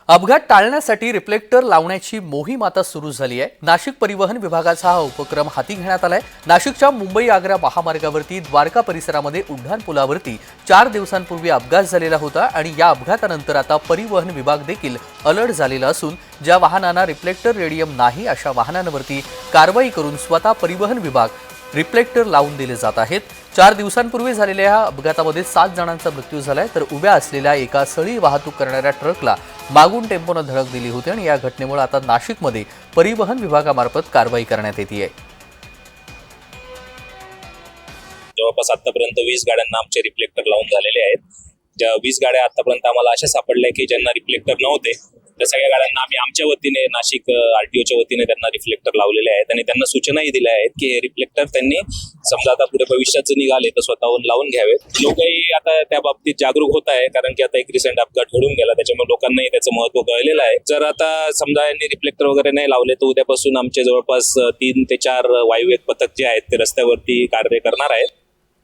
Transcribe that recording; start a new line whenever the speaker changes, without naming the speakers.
अपघात टाळण्यासाठी रिफ्लेक्टर लावण्याची मोहीम आता सुरू झाली आहे। नाशिक परिवहन विभागाचा हा उपक्रम हाती घेण्यात आलाय। नाशिकच्या मुंबई आग्रा महामार्गावरती द्वारका परिसरामध्ये उड्डाण पुलावरती 4 दिवसांपूर्वी अपघात झालेला होता आणि या अपघातानंतर आता परिवहन विभाग देखील अलर्ट झालेला असून ज्या वाहनांना रिफ्लेक्टर रेडियम नाही अशा वाहनांवरती कारवाई करून स्वतः परिवहन विभाग रिफ्लेक्टर लावून दिले जात आहेत। 4 दिवसांपूर्वी झालेल्या या अपघातामध्ये 7 जणांचा मृत्यू झालाय, तर उभ्या असलेल्या एका सळी वाहतूक करणाऱ्या ट्रकला मागून टेम्पोनं धडक दिली होती आणि या घटनेमुळे आता नाशिकमध्ये परिवहन विभागामार्फत कारवाई करण्यात येते।
जवळपास आतापर्यंत 20 गाड्यांना आमचे रिफ्लेक्टर लावून झालेले आहेत। ज्या 20 गाड्या आतापर्यंत आम्हाला अशा सापडल्या की ज्यांना रिफ्लेक्टर नव्हते, त्या सगळ्या गाड्यांना आम्ही आमच्या वतीने नाशिक आरटीओच्या वतीने त्यांना रिफ्लेक्टर लावलेले आहेत आणि त्यांना सूचनाही दिल्या आहेत की हे रिफ्लेक्टर त्यांनी समजा आता पुढे भविष्यात जर निघाले तर स्वतःहून लावून घ्यावेत। लोकही आता त्या बाबतीत जागरूक होत आहे, कारण की आता एक रिसेंट अपघात घडून गेला, त्याच्यामुळे लोकांनाही त्याचं महत्त्व कळलेलं आहे। जर आता समजा यांनी रिफ्लेक्टर वगैरे नाही लावले तर उद्यापासून आमचे जवळपास 3 ते 4 वायुवेग पथक जे आहेत ते रस्त्यावरती कार्य करणार आहेत